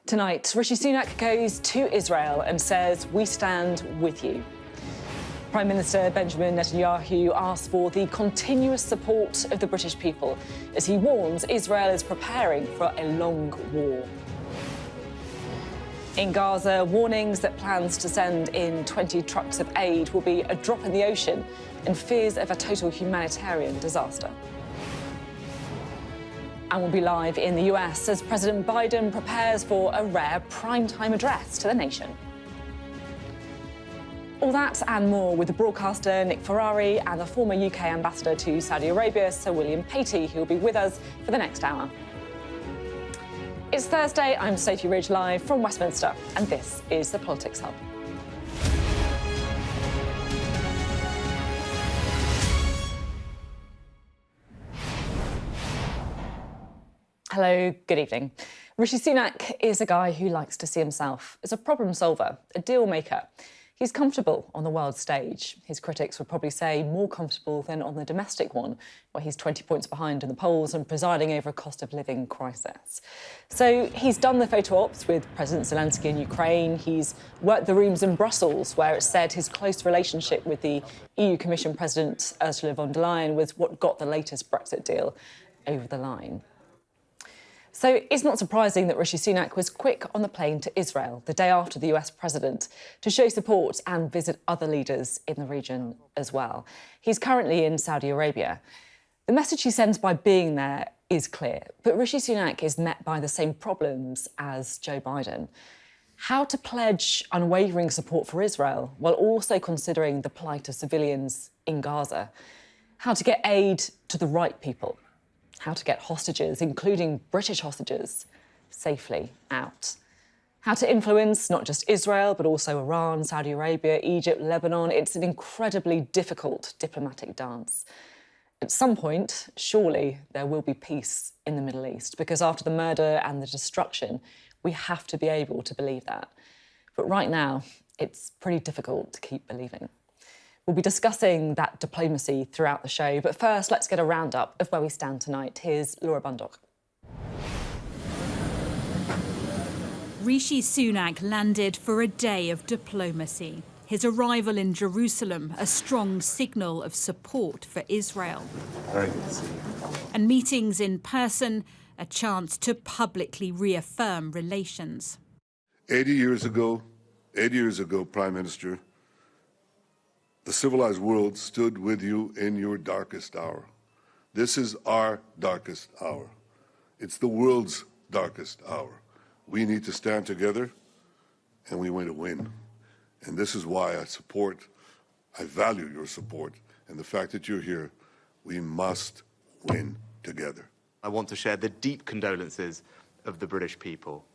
Tonight, Rishi Sunak goes to Israel and says, "We stand with you." Prime Minister Benjamin Netanyahu asks for the continuous support of the British people as he warns Israel is preparing for a long war. In Gaza, warnings that plans to send in 20 trucks of aid will be a drop in the ocean and fears of a total humanitarian disaster. And we'll be live in the US as President Biden prepares for a rare primetime address to the nation. All that and more with the broadcaster Nick Ferrari and the former UK ambassador to Saudi Arabia, Sir William Patey, who will be with us for the next hour. It's Thursday, I'm Sophy Ridge live from Westminster, and this is the Politics Hub. Hello, good evening. Rishi Sunak is a guy who likes to see himself as a problem solver, a deal maker. He's comfortable on the world stage. His critics would probably say more comfortable than on the domestic one, where he's 20 points behind in the polls and presiding over a cost of living crisis. So he's done the photo ops with President Zelensky in Ukraine. He's worked the rooms in Brussels, where it's said his close relationship with the EU Commission President Ursula von der Leyen was what got the latest Brexit deal over the line. So it's not surprising that Rishi Sunak was quick on the plane to Israel the day after the US president to show support and visit other leaders in the region as well. He's currently in Saudi Arabia. The message he sends by being there is clear, but Rishi Sunak is met by the same problems as Joe Biden. How to pledge unwavering support for Israel while also considering the plight of civilians in Gaza. How to get aid to the right people. How to get hostages, including British hostages, safely out. How to influence not just Israel, but also Iran, Saudi Arabia, Egypt, Lebanon. It's an incredibly difficult diplomatic dance. At some point, surely, there will be peace in the Middle East, because after the murder and the destruction, we have to be able to believe that. But right now, it's pretty difficult to keep believing. We'll be discussing that diplomacy throughout the show, but first, let's get a roundup of where we stand tonight. Here's Laura Bundock. Rishi Sunak landed for a day of diplomacy. His arrival in Jerusalem, a strong signal of support for Israel. Very good to see you. And meetings in person, a chance to publicly reaffirm relations. 80 years ago, Prime Minister, the civilized world stood with you in your darkest hour. This is our darkest hour. It's the world's darkest hour. We need to stand together, and we want to win. And this is why I value your support, and the fact that you're here. We must win together. I want to share the deep condolences of the British people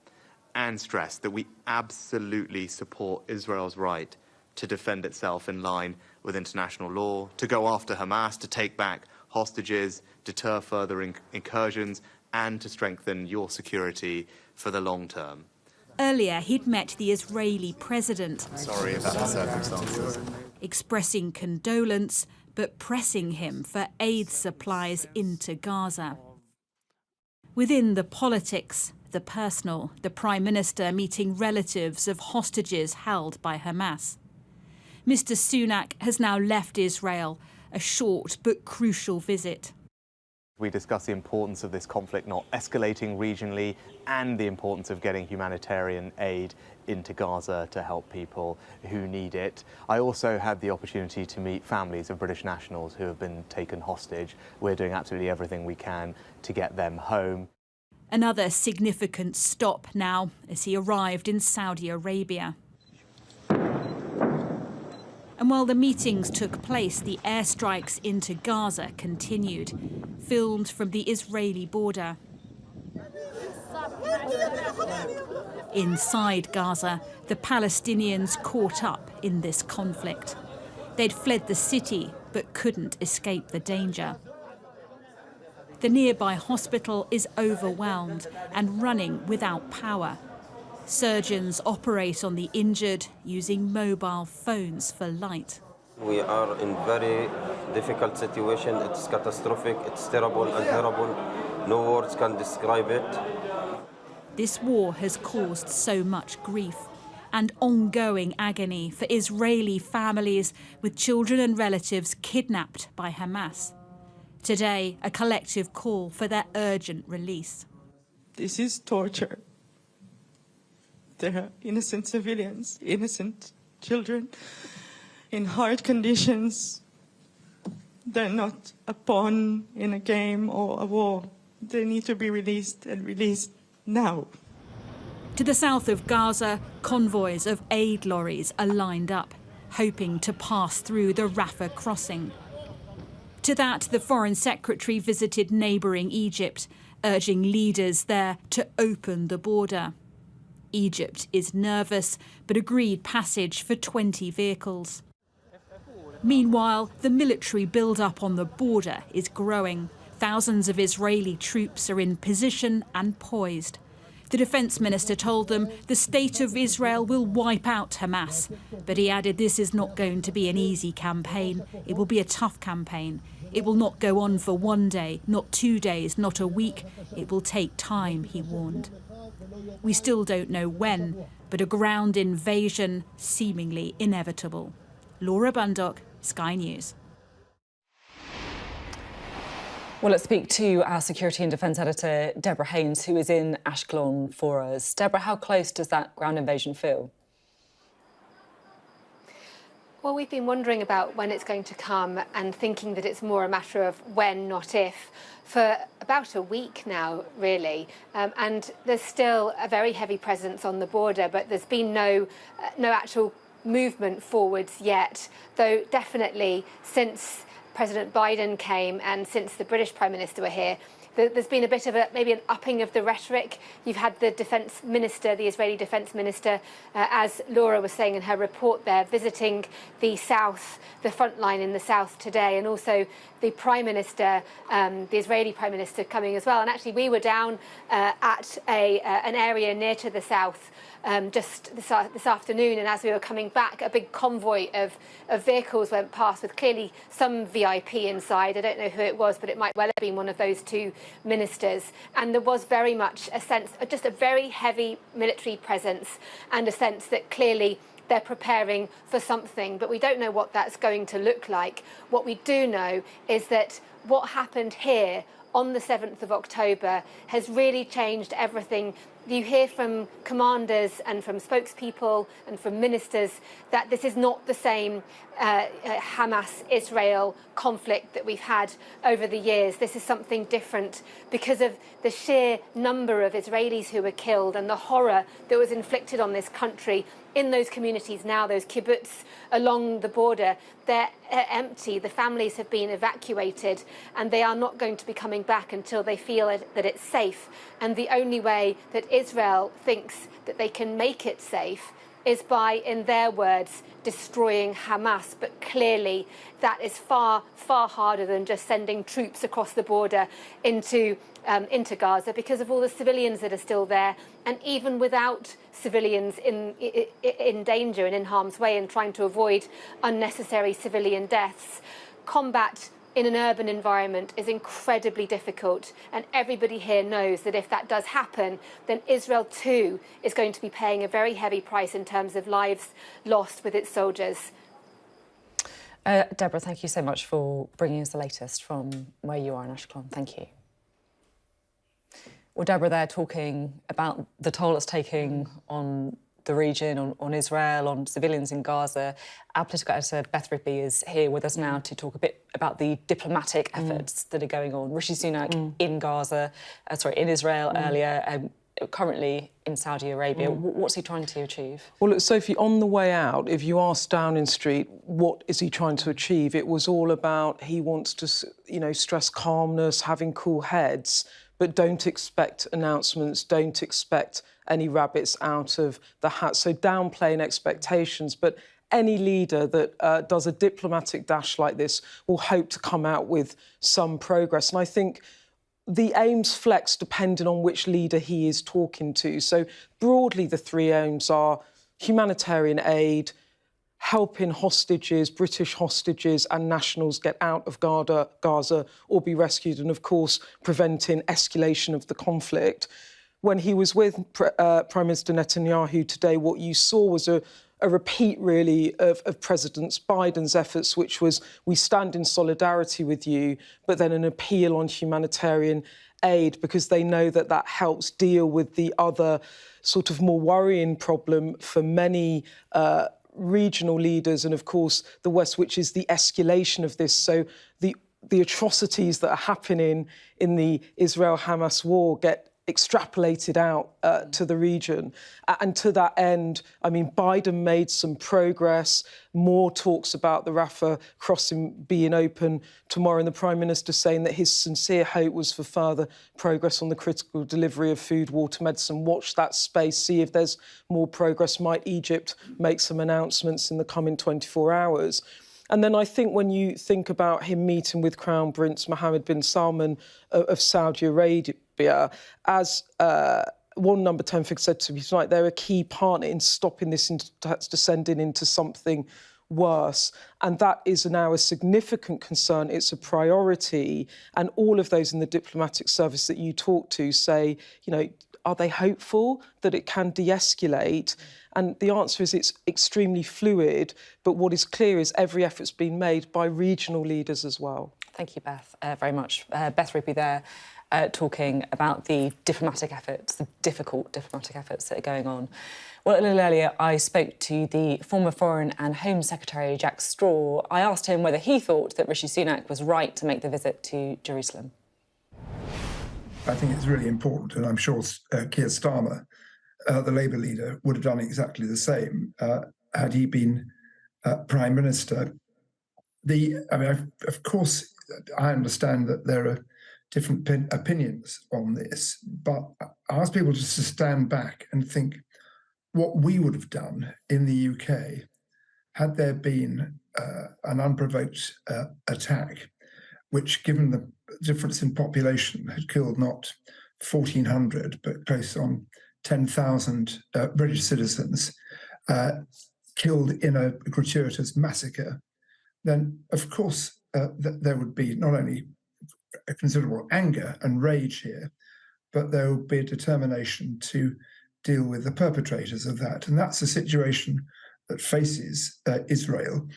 and stress that we absolutely support Israel's right to defend itself in line with international law, to go after Hamas, to take back hostages, deter further incursions, and to strengthen your security for the long term. Earlier, he'd met the Israeli president. Sorry about the circumstances. Expressing condolence, but pressing him for aid supplies into Gaza. Within the politics, the personal, the Prime Minister meeting relatives of hostages held by Hamas. Mr. Sunak has now left Israel, a short but crucial visit. We discussed the importance of this conflict not escalating regionally and the importance of getting humanitarian aid into Gaza to help people who need it. I also had the opportunity to meet families of British nationals who have been taken hostage. We're doing absolutely everything we can to get them home. Another significant stop now as he arrived in Saudi Arabia. And while the meetings took place, the airstrikes into Gaza continued, filmed from the Israeli border. Inside Gaza, the Palestinians caught up in this conflict. They'd fled the city, but couldn't escape the danger. The nearby hospital is overwhelmed and running without power. Surgeons operate on the injured using mobile phones for light. We are in very difficult situation. It's catastrophic, it's terrible and horrible. No words can describe it. This war has caused so much grief and ongoing agony for Israeli families with children and relatives kidnapped by Hamas. Today, a collective call for their urgent release. This is torture. There are innocent civilians, innocent children in hard conditions. They're not a pawn in a game or a war. They need to be released and released now. To the south of Gaza, convoys of aid lorries are lined up, hoping to pass through the Rafah crossing. To that, the Foreign Secretary visited neighbouring Egypt, urging leaders there to open the border. Egypt is nervous, but agreed passage for 20 vehicles. Meanwhile, the military build-up on the border is growing. Thousands of Israeli troops are in position and poised. The defence minister told them the state of Israel will wipe out Hamas. But he added this is not going to be an easy campaign. It will be a tough campaign. It will not go on for one day, not 2 days, not a week. It will take time, he warned. We still don't know when, but a ground invasion seemingly inevitable. Laura Bundock, Sky News. Well, let's speak to our security and defence editor, Deborah Haynes, who is in Ashkelon for us. Deborah, how close does that ground invasion feel? Well, we've been wondering about when it's going to come and thinking that it's more a matter of when, not if, for about a week now, really. And there's still a very heavy presence on the border, but there's been no actual movement forwards yet, though definitely since President Biden came and since the British Prime Minister were here, there's been a bit of maybe an upping of the rhetoric. You've had the defence minister, the Israeli defence minister, as Laura was saying in her report there, visiting the south, the front line in the south today, and also the Prime Minister, the Israeli Prime Minister coming as well. And actually we were down at an area near to the south just this afternoon, and as we were coming back, a big convoy of vehicles went past with clearly some VIP inside. I don't know who it was, but it might well have been one of those two ministers. And there was very much a sense of just a very heavy military presence and a sense that clearly they're preparing for something, but we don't know what that's going to look like. What we do know is that what happened here on the 7th of October has really changed everything. You hear from commanders and from spokespeople and from ministers that this is not the same Hamas-Israel conflict that we've had over the years. This is something different because of the sheer number of Israelis who were killed and the horror that was inflicted on this country in those communities now, those kibbutz along the border. They're empty. The families have been evacuated and they are not going to be coming back until they feel that it's safe. And the only way that Israel thinks that they can make it safe is by, in their words, destroying Hamas. But clearly that is far, far harder than just sending troops across the border into Gaza because of all the civilians that are still there. And even without civilians in danger and in harm's way and trying to avoid unnecessary civilian deaths, combat in an urban environment is incredibly difficult, and everybody here knows that if that does happen, then Israel too is going to be paying a very heavy price in terms of lives lost with its soldiers. Deborah, thank you so much for bringing us the latest from where you are in Ashkelon. Thank you. Well, Deborah, they're talking about the toll it's taking on the region, on Israel, on civilians in Gaza. Our political editor, Beth Rigby, is here with us now to talk a bit about the diplomatic efforts that are going on. Rishi Sunak in Israel earlier, currently in Saudi Arabia. What's he trying to achieve? Well, look, Sophie, on the way out, if you ask Downing Street what is he trying to achieve, it was all about he wants to, stress calmness, having cool heads, but don't expect announcements, don't expect any rabbits out of the hat. So downplaying expectations, but any leader that does a diplomatic dash like this will hope to come out with some progress. And I think the aims flex depending on which leader he is talking to. So broadly, the three aims are humanitarian aid, helping hostages, British hostages and nationals get out of Gaza or be rescued, and of course, preventing escalation of the conflict. when he was with Prime Minister Netanyahu today, what you saw was a repeat, really, of President Biden's efforts, which was, we stand in solidarity with you, but then an appeal on humanitarian aid, because they know that that helps deal with the other sort of more worrying problem for many regional leaders and, of course, the West, which is the escalation of this. So the atrocities that are happening in the Israel-Hamas war get extrapolated out to the region. And to that end, I mean, Biden made some progress, more talks about the Rafah crossing being open tomorrow, and the Prime Minister saying that his sincere hope was for further progress on the critical delivery of food, water, medicine. Watch that space, see if there's more progress. Might Egypt make some announcements in the coming 24 hours? And then I think when you think about him meeting with Crown Prince Mohammed bin Salman of Saudi Arabia, as one Number 10 figure said to me tonight, they're a key partner in stopping this descending into something worse. And that is now a significant concern. It's a priority. And all of those in the diplomatic service that you talk to say, you know, are they hopeful that it can de-escalate? And the answer is it's extremely fluid. But what is clear is every effort's been made by regional leaders as well. Thank you, Beth, very much. Beth Rigby there, talking about the diplomatic efforts, the difficult diplomatic efforts that are going on. Well, a little earlier, I spoke to the former Foreign and Home Secretary, Jack Straw. I asked him whether he thought that Rishi Sunak was right to make the visit to Jerusalem. I think it's really important, and I'm sure Keir Starmer, the Labour leader, would have done exactly the same had he been Prime Minister. Of course, I understand that there are different opinions on this, but I ask people just to stand back and think what we would have done in the UK had there been an unprovoked attack, which, given the difference in population, had killed not 1,400, but close on 10,000 British citizens, killed in a gratuitous massacre. Then, of course, there would be not only a considerable anger and rage here, but there would be a determination to deal with the perpetrators of that. And that's a situation that faces Israel.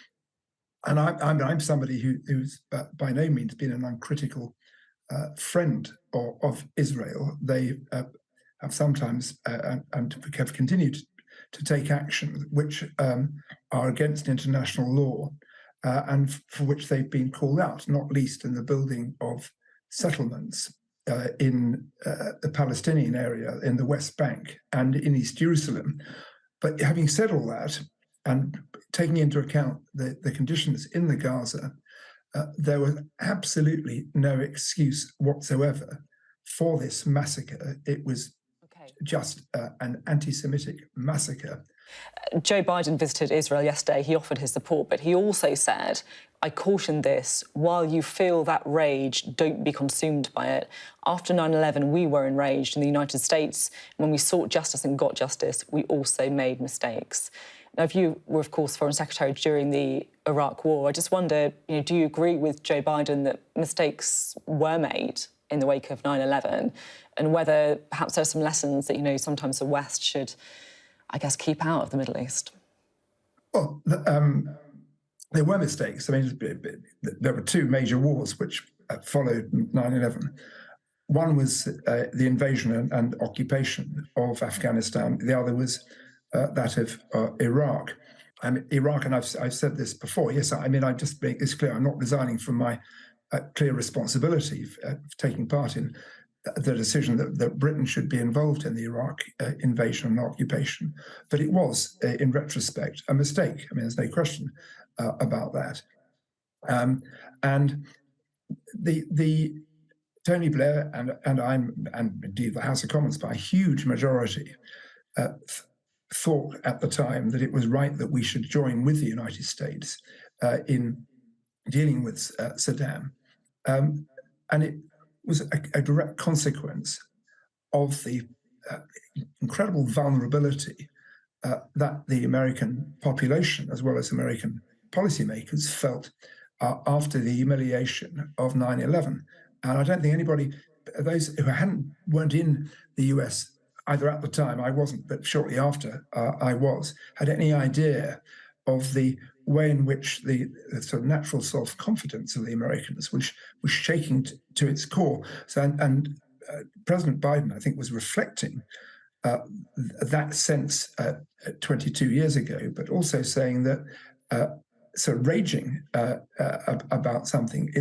And I'm somebody who's by no means been an uncritical friend of Israel. They have sometimes and have continued to take action which are against international law, and for which they've been called out, not least in the building of settlements in the Palestinian area, in the West Bank and in East Jerusalem. But having said all that, and taking into account the conditions in the Gaza, there was absolutely no excuse whatsoever for this massacre. It was just an anti-Semitic massacre. Joe Biden visited Israel yesterday. He offered his support, but he also said, I caution this, while you feel that rage, don't be consumed by it. After 9/11, we were enraged in the United States. When we sought justice and got justice, we also made mistakes. Now, if you were, of course, Foreign Secretary during the Iraq War, I just wonder, do you agree with Joe Biden that mistakes were made in the wake of 9/11, and whether perhaps there are some lessons that, sometimes the West should, I guess, keep out of the Middle East? Well, there were mistakes. I mean, there were two major wars which followed 9/11. One was the invasion and occupation of Afghanistan. The other was that of Iraq. Iraq, and I've said this before, yes, I just make this clear, I'm not resigning from my clear responsibility of taking part in the decision that Britain should be involved in the Iraq invasion and occupation. But it was, in retrospect, a mistake. There's no question about that. And the Tony Blair and indeed the House of Commons, by a huge majority, thought at the time that it was right that we should join with the United States in dealing with Saddam. And it was a direct consequence of the incredible vulnerability that the American population, as well as American policymakers, felt after the humiliation of 9/11. And I don't think anybody, those who weren't in the US either at the time, I wasn't, but shortly after I was, had any idea of the way in which the sort of natural self-confidence of the Americans was shaking to its core. So, and President Biden, I think, was reflecting that sense 22 years ago, but also saying that sort of raging about something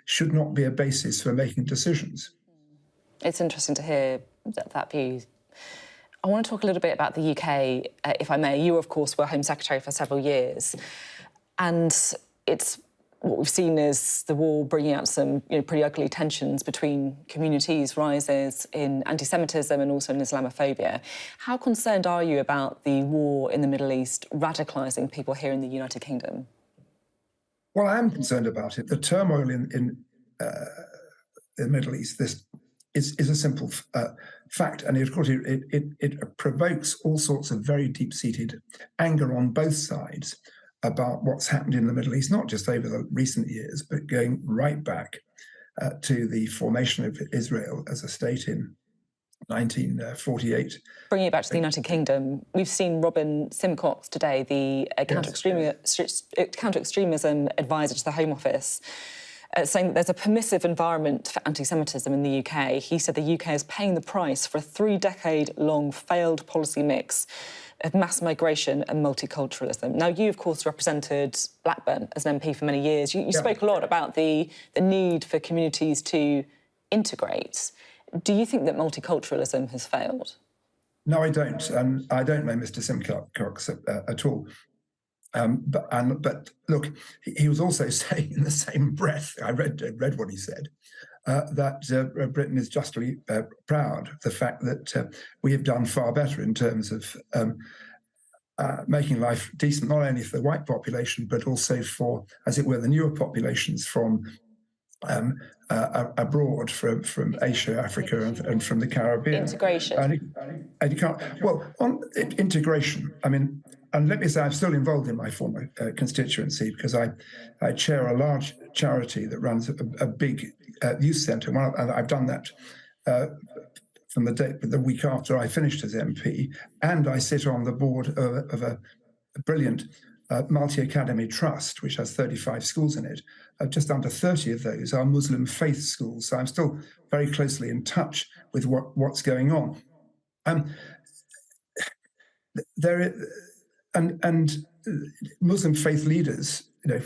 should not be a basis for making decisions. It's interesting to hear that view. I want to talk a little bit about the UK, if I may. You, of course, were Home Secretary for several years, and what we've seen is the war bringing out some pretty ugly tensions between communities, rises in anti-Semitism and also in Islamophobia. How concerned are you about the war in the Middle East radicalising people here in the United Kingdom? Well, I am concerned about it. The turmoil in the Middle East is a simple fact, and of course it provokes all sorts of very deep-seated anger on both sides about what's happened in the Middle East, not just over the recent years, but going right back to the formation of Israel as a state in 1948. Bringing it back to the United Kingdom, we've seen Robin Simcox today, the counter-extremism advisor to the Home Office, saying that there's a permissive environment for anti-Semitism in the UK. He said the UK is paying the price for a 3-decade-long failed policy mix of mass migration and multiculturalism. Now, you, of course, represented Blackburn as an MP for many years. You spoke a lot about the need for communities to integrate. Do you think that multiculturalism has failed? No, I don't. I don't know Mr. Simcox at all. But look, he was also saying in the same breath, I read what he said, that Britain is justly proud of the fact that we have done far better in terms of making life decent, not only for the white population, but also for, as it were, the newer populations from abroad, from Asia, Africa, and from the Caribbean. Integration. And you can't, well, on integration, I mean, and let me say, I'm still involved in my former constituency because I chair a large charity that runs a big youth centre, and I've done that from the week after I finished as MP, and I sit on the board of a brilliant multi-academy trust, which has 35 schools in it. Just under 30 of those are Muslim faith schools, so I'm still very closely in touch with what's going on. And Muslim faith leaders,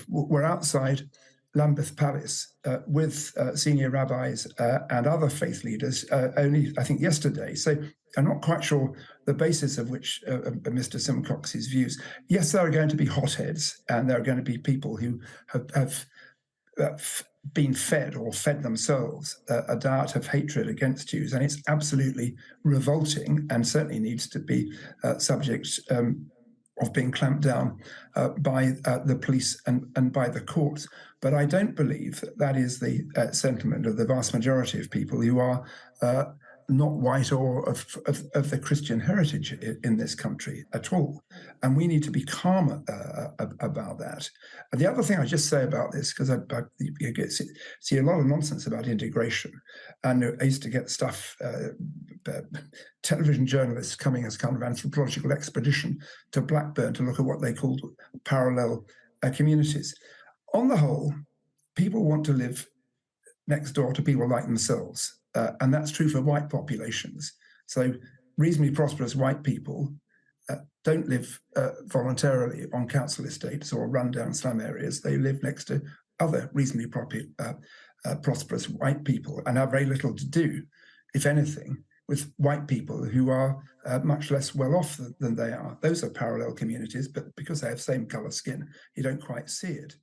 were outside Lambeth Palace with senior rabbis and other faith leaders only, I think, yesterday. So I'm not quite sure the basis of which Mr. Simcox's views. Yes, there are going to be hotheads, and there are going to be people who have been fed or fed themselves a diet of hatred against Jews, and it's absolutely revolting and certainly needs to be subject of being clamped down by the police and by the courts. But I don't believe that is the sentiment of the vast majority of people who are not white or of the Christian heritage in this country at all. And we need to be calm about that. And the other thing I just say about this, because I see a lot of nonsense about integration, and I used to get stuff, television journalists coming as kind of anthropological expedition to Blackburn to look at what they called parallel communities. On the whole, people want to live next door to people like themselves. And that's true for white populations. So reasonably prosperous white people don't live voluntarily on council estates or rundown slum areas. They live next to other reasonably prosperous white people and have very little to do, if anything, with white people who are much less well off than they are. Those are parallel communities, but because they have same colour skin, you don't quite see it.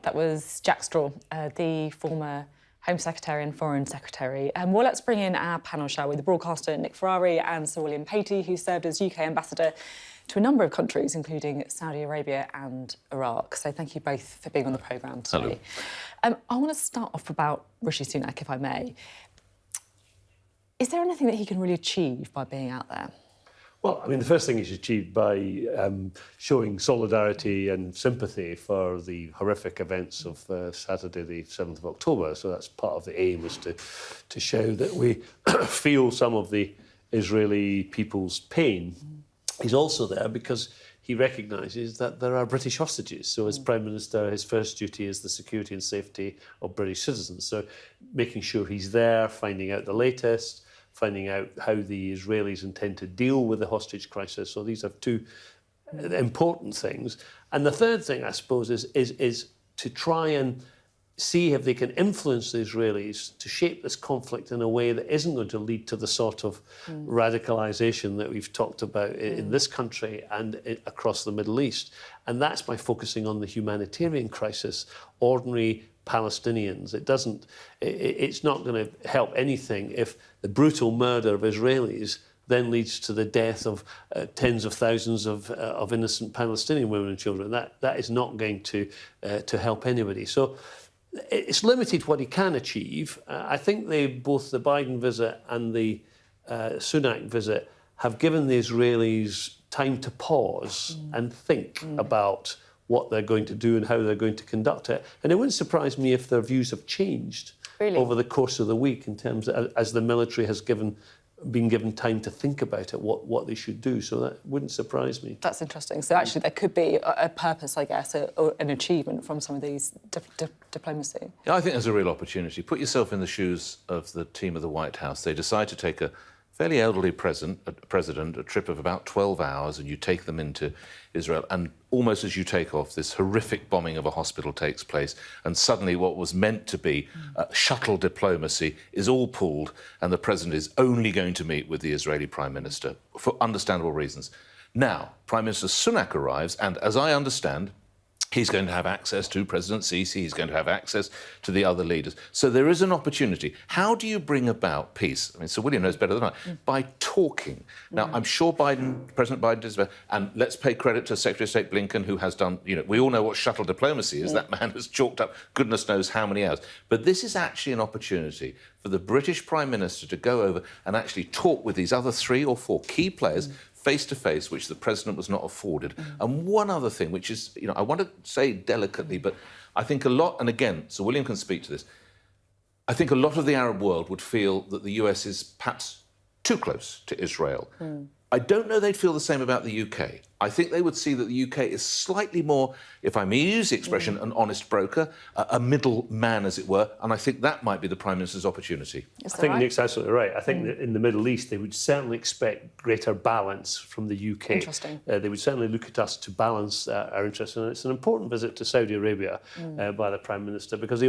That was Jack Straw, the former Home Secretary and Foreign Secretary. Well, let's bring in our panel, shall we? The broadcaster Nick Ferrari and Sir William Patey, who served as UK ambassador to a number of countries, including Saudi Arabia and Iraq. So thank you both for being on the programme today. I want to start off about Rishi Sunak, if I may. Is there anything that he can really achieve by being out there? Well, I mean, the first thing is achieved by showing solidarity and sympathy for the horrific events of Saturday, the 7th of October. So that's part of the aim, is to show that we feel some of the Israeli people's pain. He's also there because he recognises that there are British hostages. So as Prime Minister, his first duty is the security and safety of British citizens. So making sure he's there, finding out the latest, finding out how the Israelis intend to deal with the hostage crisis. So these are two important things. And the third thing, I suppose, is to try and see if they can influence the Israelis to shape this conflict in a way that isn't going to lead to the sort of radicalisation that we've talked about in this country and across the Middle East. And that's by focusing on the humanitarian crisis, ordinary Palestinians. It's not going to help anything if the brutal murder of Israelis then leads to the death of tens of thousands of innocent Palestinian women and children. That is not going to help anybody. So it's limited what he can achieve. I think both the Biden visit and the Sunak visit have given the Israelis time to pause and think about what they're going to do and how they're going to conduct it. And it wouldn't surprise me if their views have changed over the course of the week in terms of, as the military has been given time to think about it, what they should do. So that wouldn't surprise me. That's interesting. So actually there could be a purpose, I guess, or an achievement from some of these diplomacy. Yeah, I think there's a real opportunity. Put yourself in the shoes of the team of the White House. They decide to take a fairly elderly president, a trip of about 12 hours, and you take them into Israel, and almost as you take off, this horrific bombing of a hospital takes place, and suddenly what was meant to be shuttle diplomacy is all pulled, and the president is only going to meet with the Israeli Prime Minister, for understandable reasons. Now, Prime Minister Sunak arrives, and as I understand, he's going to have access to President Sisi, he's going to have access to the other leaders. So there is an opportunity. How do you bring about peace? I mean, Sir William knows better than I. By talking. Now, I'm sure President Biden does better, and let's pay credit to Secretary of State Blinken, who has done, we all know what shuttle diplomacy is. That man has chalked up goodness knows how many hours. But this is actually an opportunity for the British Prime Minister to go over and actually talk with these other 3 or 4 key players face-to-face, which the president was not afforded. And one other thing, which is, I want to say delicately, but I think a lot, and again, Sir William can speak to this, I think a lot of the Arab world would feel that the US is perhaps too close to Israel. I don't know they'd feel the same about the UK. I think they would see that the UK is slightly more, if I may use the expression, an honest broker, a middle man, as it were, and I think that might be the Prime Minister's opportunity. I think Nick's absolutely right. I think that in the Middle East, they would certainly expect greater balance from the UK. Interesting. They would certainly look at us to balance our interests, and it's an important visit to Saudi Arabia by the Prime Minister, because the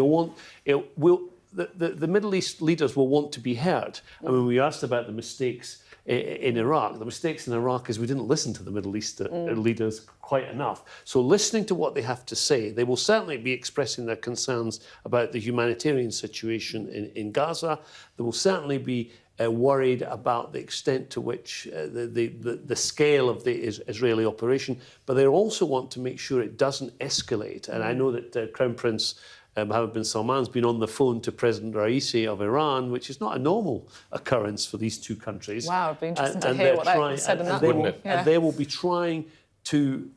Middle East leaders will want to be heard. I mean, we asked about the mistakes in Iraq. The mistakes in Iraq is we didn't listen to the Middle East leaders quite enough. So listening to what they have to say, they will certainly be expressing their concerns about the humanitarian situation in Gaza. They will certainly be worried about the extent to which the scale of the Israeli operation, but they also want to make sure it doesn't escalate. And I know that Crown Prince Mohammed bin Salman's been on the phone to President Raisi of Iran, which is not a normal occurrence for these two countries. Wow, it'd be interesting to hear what they said in that. And they will be trying to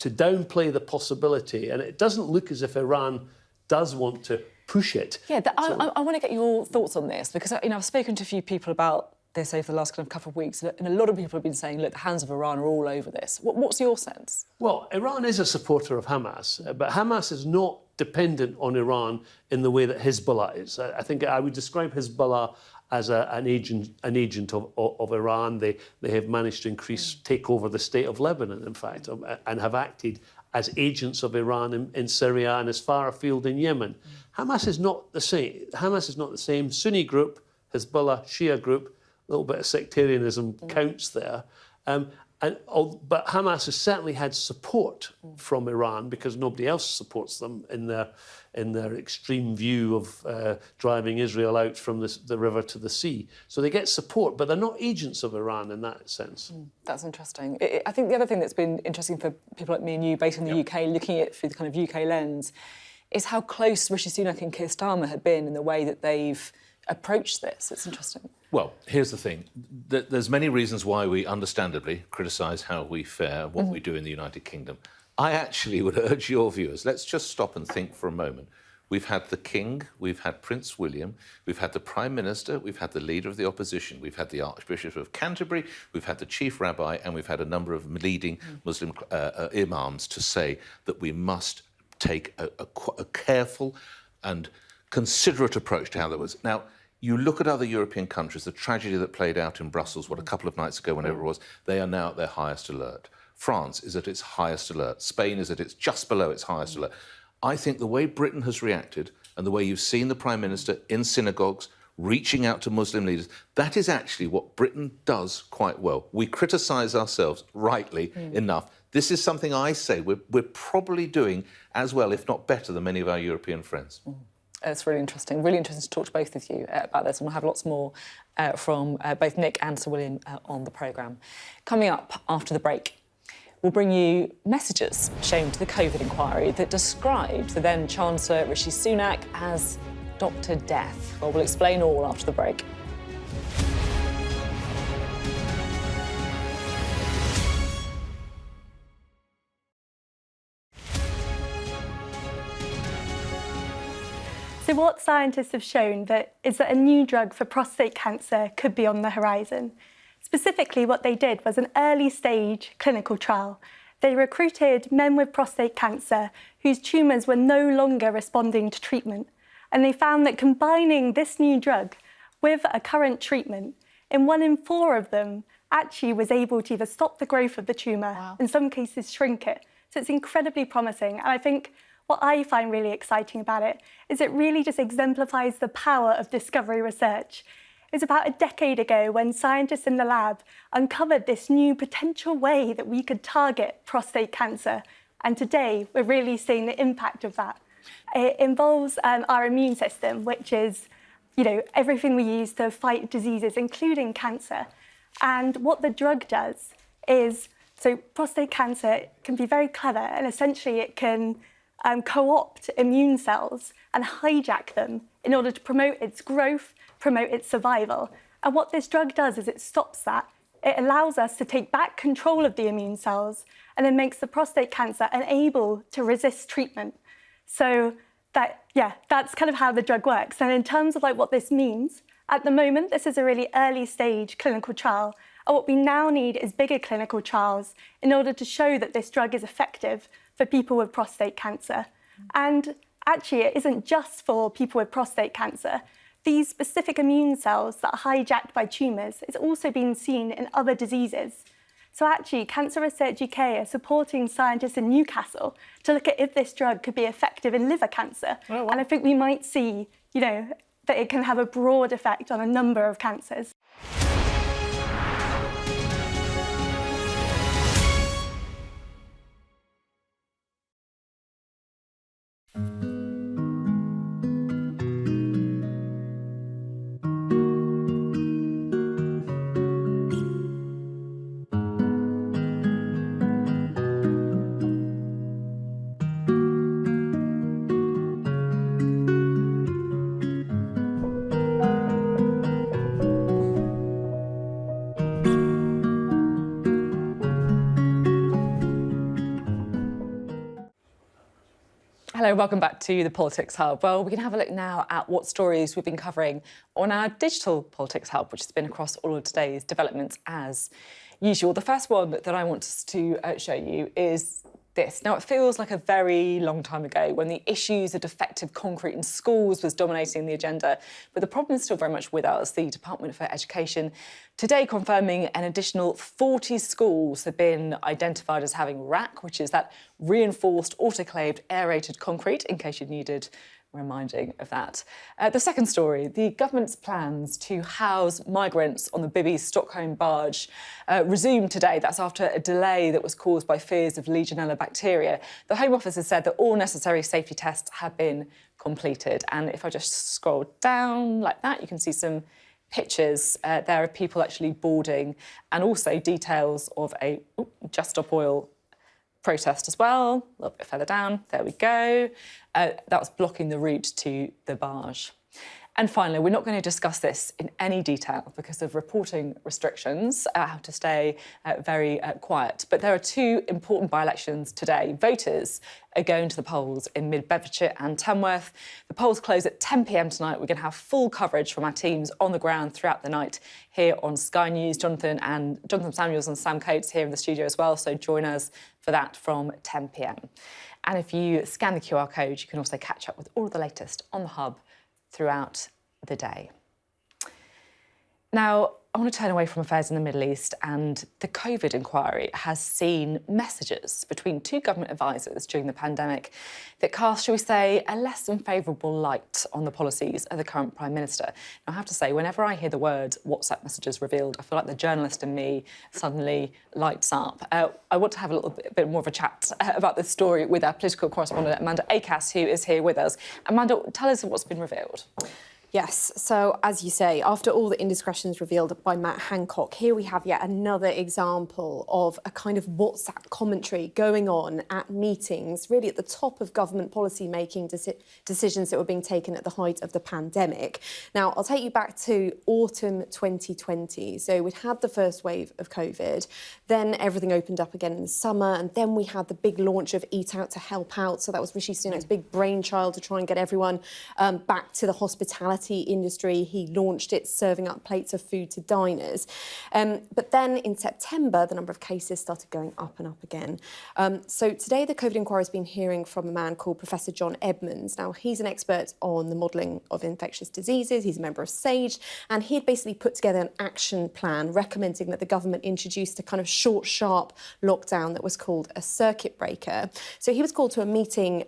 downplay the possibility, and it doesn't look as if Iran does want to push it. Yeah, I want to get your thoughts on this, because I've spoken to a few people about this over the last couple of weeks, and a lot of people have been saying, look, the hands of Iran are all over this. What's your sense? Well, Iran is a supporter of Hamas, but Hamas is not dependent on Iran in the way that Hezbollah is. I think I would describe Hezbollah as an agent of Iran. They have managed to take over the state of Lebanon, in fact, and have acted as agents of Iran in Syria and as far afield in Yemen. Hamas is not the same. Hamas is not the same. Sunni group, Hezbollah, Shia group, a little bit of sectarianism counts there. But Hamas has certainly had support from Iran, because nobody else supports them in their extreme view of driving Israel out from the river to the sea. So they get support, but they're not agents of Iran in that sense. That's interesting. I think the other thing that's been interesting for people like me and you based in the UK, looking at it through the kind of UK lens, is how close Rishi Sunak and Keir Starmer had been in the way that they've approach this? It's interesting. Well, here's the thing. There's many reasons why we understandably criticise how we fare, what we do in the United Kingdom. I actually would urge your viewers, let's just stop and think for a moment. We've had the King, we've had Prince William, we've had the Prime Minister, we've had the Leader of the Opposition, we've had the Archbishop of Canterbury, we've had the Chief Rabbi, and we've had a number of leading Muslim imams to say that we must take a careful and considerate approach to how that was. Now, you look at other European countries, the tragedy that played out in Brussels, a couple of nights ago, whenever it was, they are now at their highest alert. France is at its highest alert. Spain is at its just below its highest alert. I think the way Britain has reacted and the way you've seen the Prime Minister in synagogues reaching out to Muslim leaders, that is actually what Britain does quite well. We criticise ourselves, rightly enough. This is something I say we're probably doing as well, if not better, than many of our European friends. It's really interesting to talk to both of you about this, and we'll have lots more from both Nick and Sir William on the programme. Coming up after the break, we'll bring you messages shown to the COVID inquiry that described the then Chancellor Rishi Sunak as Dr. Death. Well, we'll explain all after the break. So what scientists have shown is that a new drug for prostate cancer could be on the horizon. Specifically, what they did was an early-stage clinical trial. They recruited men with prostate cancer whose tumours were no longer responding to treatment. And they found that combining this new drug with a current treatment, in 1 in 4 of them actually was able to either stop the growth of the tumour, in some cases shrink it. So it's incredibly promising. And I think what I find really exciting about it is it really just exemplifies the power of discovery research. It was about a decade ago when scientists in the lab uncovered this new potential way that we could target prostate cancer. And today, we're really seeing the impact of that. It involves our immune system, which is, everything we use to fight diseases, including cancer. And what the drug does is, so prostate cancer can be very clever, and essentially it can co-opt immune cells and hijack them in order to promote its growth, promote its survival. And what this drug does is it stops that. It allows us to take back control of the immune cells and then makes the prostate cancer unable to resist treatment. So that's kind of how the drug works. And in terms of what this means, at the moment, this is a really early stage clinical trial. And what we now need is bigger clinical trials in order to show that this drug is effective for people with prostate cancer. And actually, it isn't just for people with prostate cancer. These specific immune cells that are hijacked by tumours is also being seen in other diseases. So actually, Cancer Research UK are supporting scientists in Newcastle to look at if this drug could be effective in liver cancer. Oh, wow. And I think we might see, that it can have a broad effect on a number of cancers. Hello, welcome back to the Politics Hub. Well, we can have a look now at what stories we've been covering on our digital Politics Hub, which has been across all of today's developments as usual. The first one that I want to show you is this. Now, it feels like a very long time ago when the issues of defective concrete in schools was dominating the agenda, but the problem is still very much with us. The Department for Education today confirming an additional 40 schools have been identified as having RAC, which is that reinforced autoclaved aerated concrete, in case you needed reminding of that. The second story, the government's plans to house migrants on the Bibby Stockholm barge resumed today. That's after a delay that was caused by fears of Legionella bacteria. The Home Office has said that all necessary safety tests have been completed. And if I just scroll down like that, you can see some pictures there of people actually boarding, and also details of a Just Stop Oil protest as well. A little bit further down, there we go. That was blocking the route to the barge. And finally, we're not going to discuss this in any detail because of reporting restrictions. I have to stay very quiet. But there are two important by-elections today. Voters are going to the polls in Mid-Bedfordshire and Tamworth. The polls close at 10 p.m. tonight. We're going to have full coverage from our teams on the ground throughout the night here on Sky News. Jonathan Samuels and Sam Coates here in the studio as well, so join us for that from 10 p.m. And if you scan the QR code, you can also catch up with all of the latest on the Hub throughout the day. Now, I want to turn away from affairs in the Middle East, and the COVID inquiry has seen messages between two government advisers during the pandemic that cast, shall we say, a less than favourable light on the policies of the current Prime Minister. Now, I have to say, whenever I hear the word WhatsApp messages revealed, I feel like the journalist in me suddenly lights up. I want to have a bit more of a chat about this story with our political correspondent, Amanda Acas, who is here with us. Amanda, tell us what's been revealed. Yes, so as you say, after all the indiscretions revealed by Matt Hancock, here we have yet another example of a kind of WhatsApp commentary going on at meetings, really at the top of government policy-making decisions that were being taken at the height of the pandemic. Now, I'll take you back to autumn 2020. So we'd had the first wave of COVID, then everything opened up again in the summer, and then we had the big launch of Eat Out to Help Out. So that was Rishi Sunak's big brainchild to try and get everyone back to the hospitality industry. He launched it, serving up plates of food to diners. But then in September, the number of cases started going up and up again. So today, the COVID inquiry has been hearing from a man called Professor John Edmonds. Now, he's an expert on the modelling of infectious diseases. He's a member of SAGE, and he had basically put together an action plan recommending that the government introduced a kind of short, sharp lockdown that was called a circuit breaker. So he was called to a meeting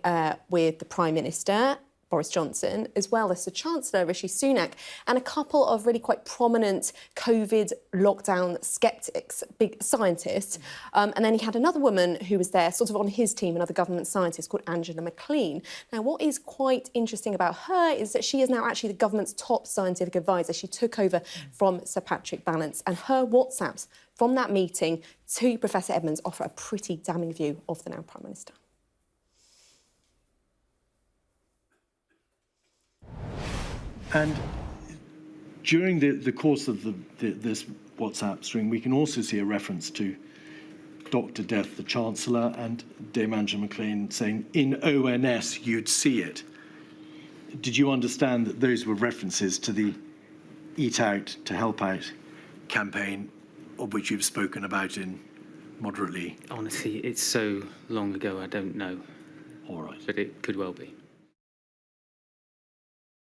with the Prime Minister, Boris Johnson, as well as the Chancellor, Rishi Sunak, and a couple of really quite prominent COVID lockdown skeptics, big scientists. And then he had another woman who was there, sort of on his team, another government scientist called Angela McLean. Now, what is quite interesting about her is that she is now actually the government's top scientific advisor. She took over from Sir Patrick Vallance, and her WhatsApps from that meeting to Professor Edmonds offer a pretty damning view of the now Prime Minister. And during the course of this WhatsApp string, we can also see a reference to Dr. Death, the Chancellor, and Dame Angela McLean saying, in ONS, you'd see it. Did you understand that those were references to the Eat Out to Help Out campaign, of which you've spoken about in moderately? Honestly, it's so long ago, I don't know. All right. But it could well be.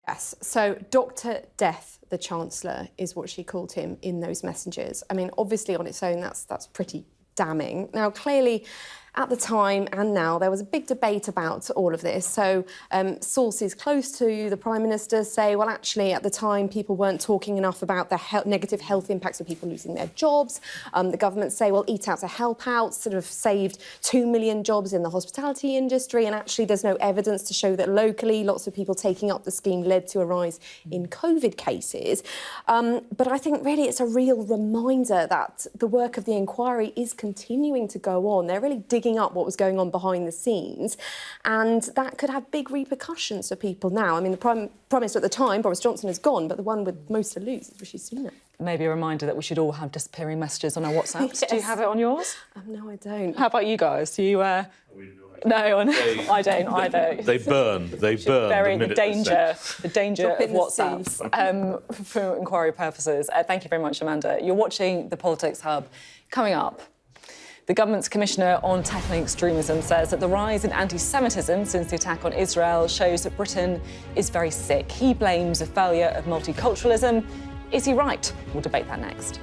Yes, so Dr. Death, the Chancellor, is what she called him in those messages. I mean, obviously on its own, that's pretty damning. Now, clearly, at the time and now, there was a big debate about all of this. So sources close to the Prime Minister say, well, actually, at the time, people weren't talking enough about the negative health impacts of people losing their jobs. The government say, well, Eat Out to Help Out sort of saved 2 million jobs in the hospitality industry. And actually, there's no evidence to show that locally, lots of people taking up the scheme led to a rise in COVID cases. But I think really it's a real reminder that the work of the inquiry is continuing to go on. They're really digging up what was going on behind the scenes, and that could have big repercussions for people now. I mean, the Prime Minister at the time, Boris Johnson, is gone, but the one with most to lose is Rishi Sunak. Maybe a reminder that we should all have disappearing messages on our WhatsApps. Yes. Do you have it on yours? No, I don't. How about you guys? Do you... No, I don't either. They burn. They burn. Very the danger of WhatsApps for inquiry purposes. Thank you very much, Amanda. You're watching the Politics Hub. Coming up, the government's Commissioner on Tackling Extremism says that the rise in anti-Semitism since the attack on Israel shows that Britain is very sick. He blames a failure of multiculturalism. Is he right? We'll debate that next.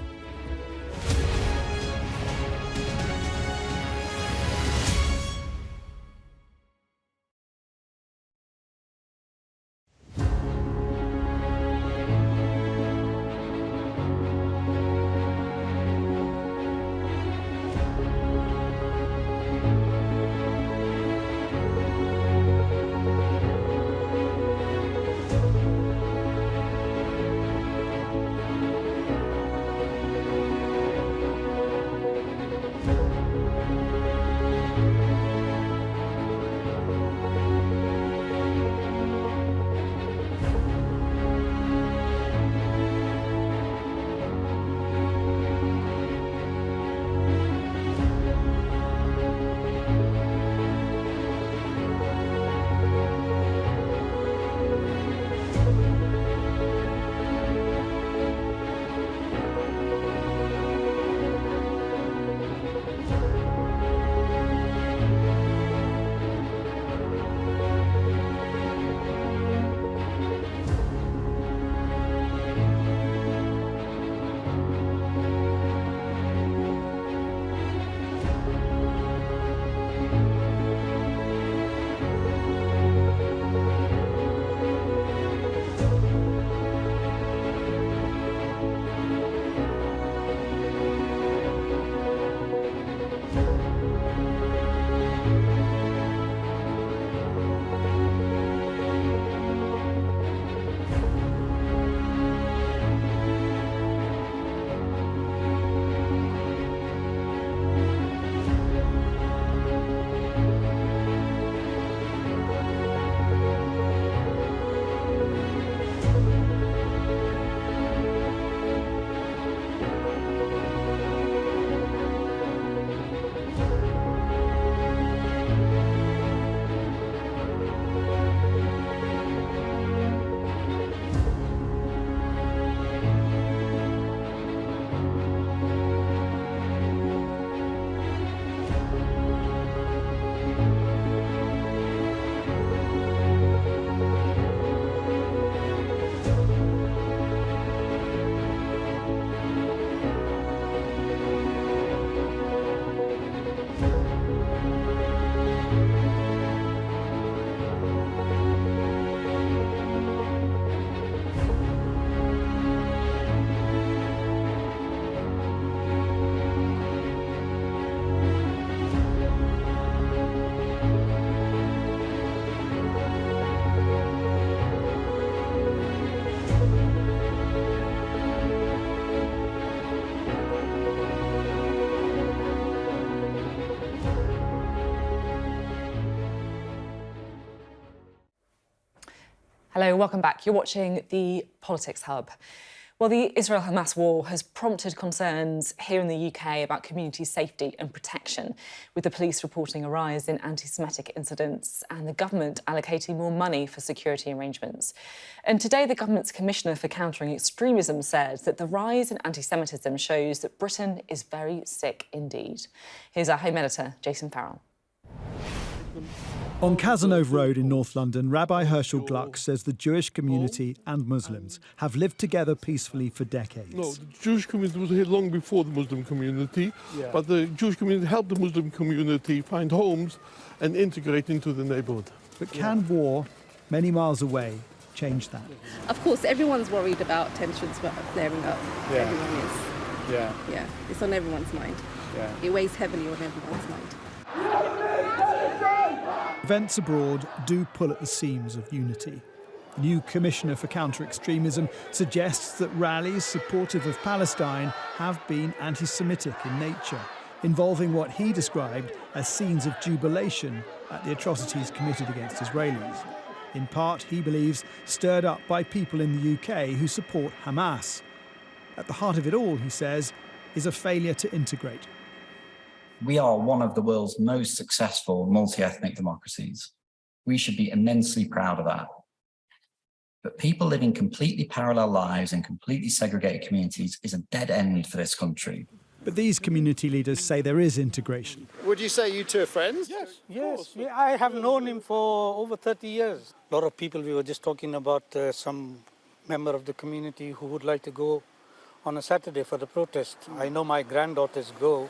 Hello, welcome back. You're watching the Politics Hub. Well, the Israel-Hamas war has prompted concerns here in the UK about community safety and protection, with the police reporting a rise in anti-Semitic incidents and the government allocating more money for security arrangements. And today, the government's Commissioner for Countering Extremism said that the rise in anti-Semitism shows that Britain is very sick indeed. Here's our Home Editor, Jason Farrell. On Cazenove Road in North London, Rabbi Herschel Gluck says the Jewish community and Muslims have lived together peacefully for decades. No, the Jewish community was here long before the Muslim community, but the Jewish community helped the Muslim community find homes and integrate into the neighbourhood. But can war, many miles away, change that? Of course, everyone's worried about tensions flaring up. Yeah. Everyone is. Yeah, it's on everyone's mind. It weighs heavily on everyone's mind. Events abroad do pull at the seams of unity. The new Commissioner for Counter-Extremism suggests that rallies supportive of Palestine have been anti-Semitic in nature, involving what he described as scenes of jubilation at the atrocities committed against Israelis. In part, he believes, stirred up by people in the UK who support Hamas. At the heart of it all, he says, is a failure to integrate. We are one of the world's most successful multi-ethnic democracies. We should be immensely proud of that. But people living completely parallel lives in completely segregated communities is a dead end for this country. But these community leaders say there is integration. Would you say you two are friends? Yes. I have known him for over 30 years. A lot of people, we were just talking about some member of the community who would like to go on a Saturday for the protest. I know my granddaughters go.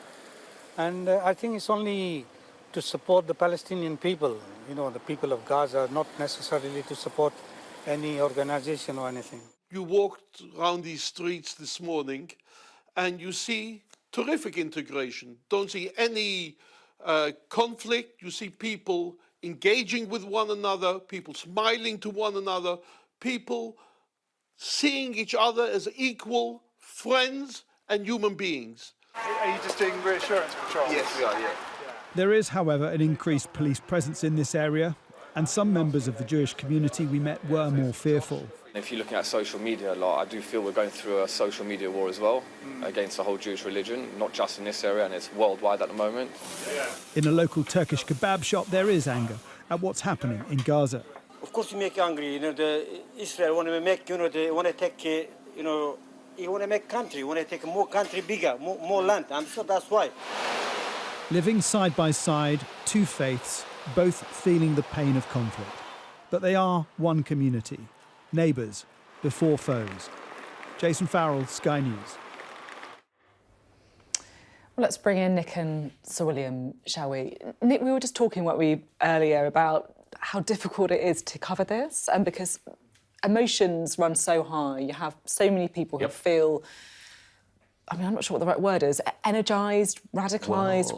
And I think it's only to support the Palestinian people, you know, the people of Gaza, not necessarily to support any organization or anything. You walked around these streets this morning and you see terrific integration. Don't see any conflict. You see people engaging with one another, people smiling to one another, people seeing each other as equal friends and human beings. Are you just doing reassurance patrols? Yes, we are, yeah. There is, however, an increased police presence in this area, and some members of the Jewish community we met were more fearful. If you're looking at social media a lot, I do feel we're going through a social media war as well against the whole Jewish religion, not just in this area, and it's worldwide at the moment. In a local Turkish kebab shop, there is anger at what's happening in Gaza. Of course, you make you angry. You know, Israel want to make, they want to take, you want to make country, you want to take more country bigger, more land, and so that's why. Living side by side, two faiths, both feeling the pain of conflict. But they are one community, neighbours before foes. Jason Farrell, Sky News. Well, let's bring in Nick and Sir William, shall we? Nick, we were just talking, earlier about how difficult it is to cover this, and because emotions run so high. You have so many people who feel, I'm not sure what the right word is, energised, radicalised,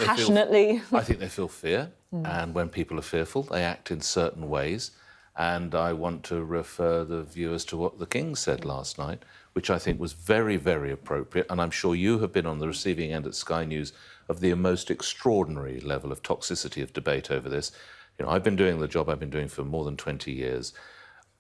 passionately. I think they feel fear, and when people are fearful, they act in certain ways. And I want to refer the viewers to what the King said last night, which I think was very, very appropriate. And I'm sure you have been on the receiving end at Sky News of the most extraordinary level of toxicity of debate over this. You know, I've been doing the job I've been doing for more than 20 years.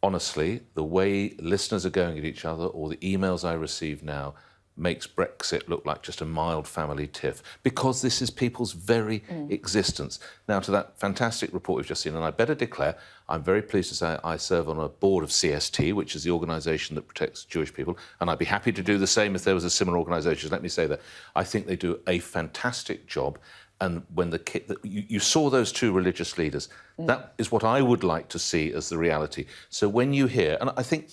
Honestly, the way listeners are going at each other or the emails I receive now makes Brexit look like just a mild family tiff, because this is people's very existence. Now, to that fantastic report we've just seen, and I better declare, I'm very pleased to say I serve on a board of CST, which is the organisation that protects Jewish people, and I'd be happy to do the same if there was a similar organisation. Let me say that. I think they do a fantastic job. And when you saw those two religious leaders, that is what I would like to see as the reality. So when you hear, and I think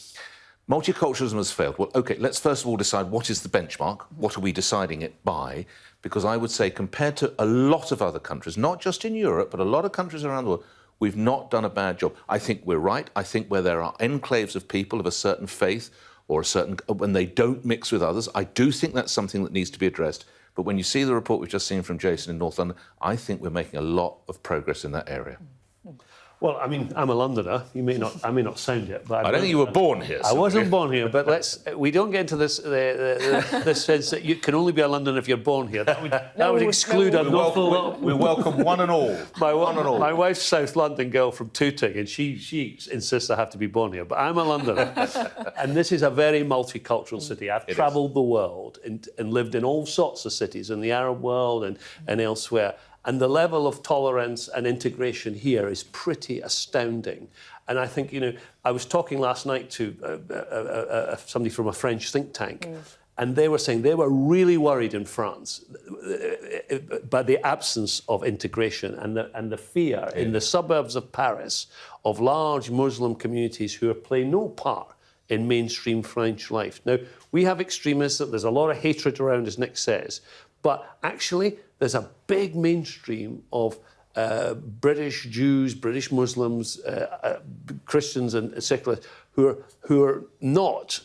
multiculturalism has failed. Well, OK, let's first of all decide what is the benchmark, what are we deciding it by? Because I would say compared to a lot of other countries, not just in Europe, but a lot of countries around the world, we've not done a bad job. I think we're right. I think where there are enclaves of people of a certain faith or when they don't mix with others, I do think that's something that needs to be addressed. But when you see the report we've just seen from Jason in North London, I think we're making a lot of progress in that area. Well, I mean, I'm a Londoner. I may not sound it, but I don't think you were born here. I wasn't born here, but we don't get into this this sense that you can only be a Londoner if you're born here. That would exclude an awful lot. We welcome one and all. My wife's South London girl from Tooting, and she insists I have to be born here, but I'm a Londoner. And this is a very multicultural city. I've travelled the world and lived in all sorts of cities, in the Arab world and elsewhere. And the level of tolerance and integration here is pretty astounding. And I think, I was talking last night to somebody from a French think tank, and they were saying they were really worried in France by the absence of integration and the fear in the suburbs of Paris of large Muslim communities who play no part in mainstream French life. Now, we have extremists, there's a lot of hatred around, as Nick says, but actually there's a big mainstream of British Jews, British Muslims, Christians and secularists who are not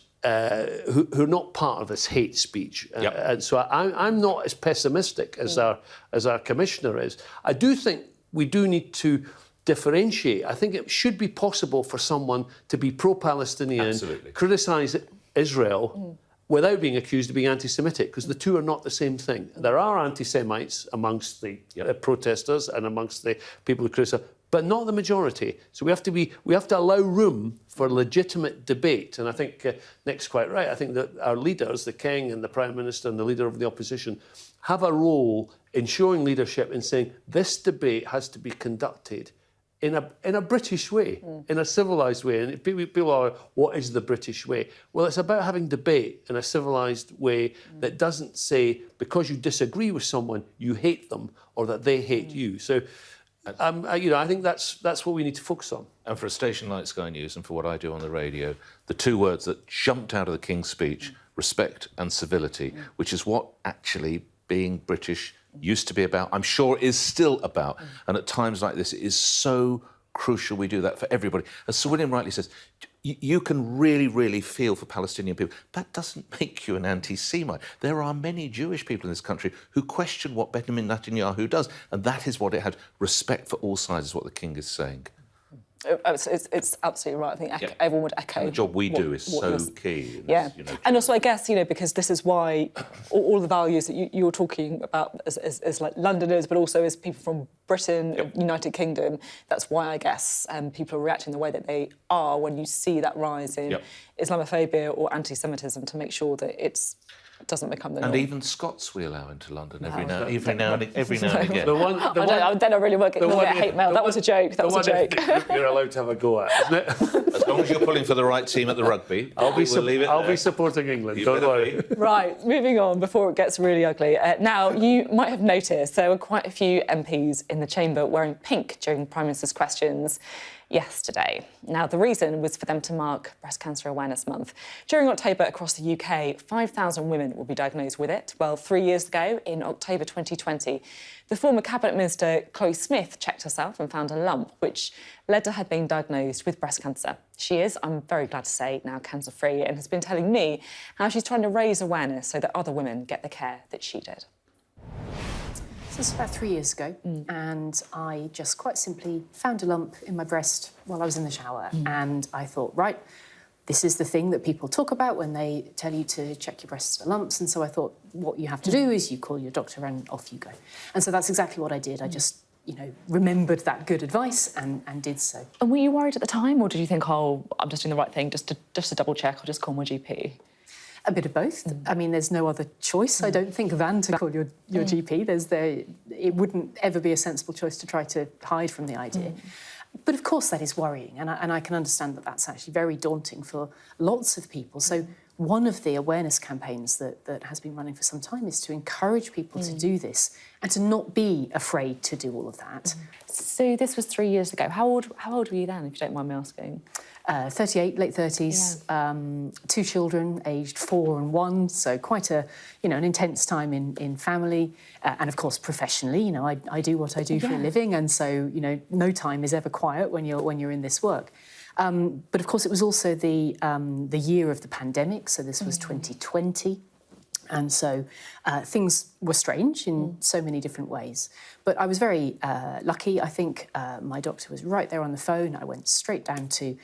part of this hate speech. And so I'm not as pessimistic as our commissioner is. I do think we do need to differentiate. I think it should be possible for someone to be pro-Palestinian, criticise Israel, without being accused of being anti-Semitic, because the two are not the same thing. There are anti-Semites amongst the protesters and amongst the people who criticise, but not the majority. So we have to allow room for legitimate debate. And I think Nick's quite right. I think that our leaders, the King and the Prime Minister and the leader of the opposition, have a role in showing leadership in saying this debate has to be conducted in a British way, in a civilised way. And people are, what is the British way? Well, it's about having debate in a civilised way that doesn't say, because you disagree with someone, you hate them, or that they hate you. So, I think that's what we need to focus on. And for a station like Sky News and for what I do on the radio, the two words that jumped out of the King's speech, respect and civility, which is what actually being British used to be about, I'm sure is still about. And at times like this, it is so crucial we do that for everybody. As Sir William rightly says, you can really, really feel for Palestinian people. That doesn't make you an anti-Semite. There are many Jewish people in this country who question what Benjamin Netanyahu does, and that is what it had. Respect for all sides is what the King is saying. It's absolutely right. I think everyone would echo. And the job we do is so key. And also, I guess, because this is why all the values that you're talking about as like Londoners, but also as people from Britain, United Kingdom, that's why I guess people are reacting the way that they are when you see that rise in Islamophobia or anti-Semitism, to make sure that it doesn't become the norm. And even Scots we allow into London every now and again. I don't really work at hate mail. That was a joke. That was a joke. You're allowed to have a go at, isn't it? As long as you're pulling for the right team at the rugby, I'll be supporting England. Don't worry. Right, moving on before it gets really ugly. Now, you might have noticed there were quite a few MPs in the chamber wearing pink during Prime Minister's questions yesterday. Now, the reason was for them to mark Breast Cancer Awareness Month. During October across the UK, 5,000 women will be diagnosed with it. Well, 3 years ago, in October 2020, the former Cabinet Minister Chloe Smith checked herself and found a lump, which led to her being diagnosed with breast cancer. She is, I'm very glad to say, now cancer-free, and has been telling me how she's trying to raise awareness so that other women get the care that she did. This was about 3 years ago, and I just quite simply found a lump in my breast while I was in the shower, and I thought, right, this is the thing that people talk about when they tell you to check your breasts for lumps, and so I thought what you have to do is you call your doctor and off you go. And so that's exactly what I did. I just, remembered that good advice and did so. And were you worried at the time, or did you think, oh, I'm just doing the right thing, just to double check, I'll just call my GP? A bit of both. I mean, there's no other choice, I don't think, than to call your GP. It wouldn't ever be a sensible choice to try to hide from the idea. But of course that is worrying, and I can understand that that's actually very daunting for lots of people. So one of the awareness campaigns that has been running for some time is to encourage people to do this and to not be afraid to do all of that. So this was 3 years ago. How old were you then, if you don't mind me asking? 38, late 30s, 2 children, aged 4 and 1, so quite an intense time in family, and of course professionally. I do what I do for a living, and so no time is ever quiet when you're in this work. But of course it was also the year of the pandemic, so this was 2020. And so things were strange in so many different ways. But I was very lucky. I think my doctor was right there on the phone. I went straight down to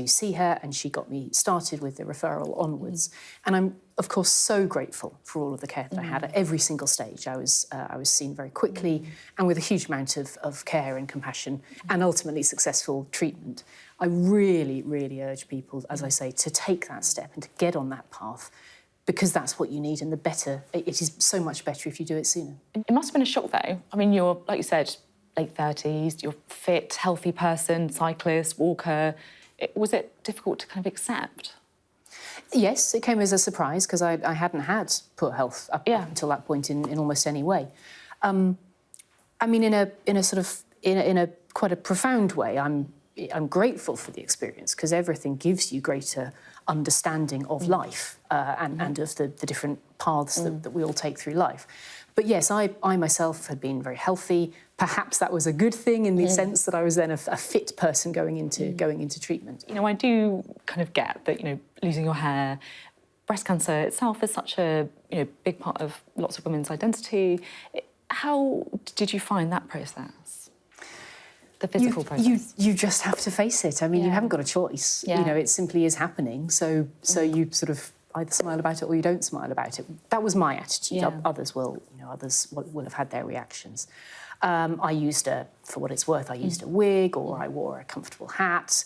see her, and she got me started with the referral onwards. And I'm, of course, so grateful for all of the care that I had at every single stage. I was seen very quickly and with a huge amount of care and compassion and ultimately successful treatment. I really, really urge people, as I say, to take that step and to get on that path, because that's what you need, and the better, it is so much better if you do it sooner. It must have been a shock, though. I mean, you're, like you said, late 30s, you're a fit, healthy person, cyclist, walker. Was it difficult to kind of accept? Yes, it came as a surprise, because I hadn't had poor health up until that point in almost any way. I mean, in a quite a profound way, I'm grateful for the experience, because everything gives you greater understanding of life and of the different paths that we all take through life. But yes, I myself had been very healthy. Perhaps that was a good thing in the sense that I was then a fit person going into treatment. You know, I do kind of get that, you know, losing your hair, breast cancer itself is such a, you know, big part of lots of women's identity. How did you find that process? The physical process? You just have to face it. I mean, you haven't got a choice. You know, it simply is happening. So you sort of either smile about it or you don't smile about it. That was my attitude. Others will have had their reactions. I used for what it's worth, I used a wig, or I wore a comfortable hat.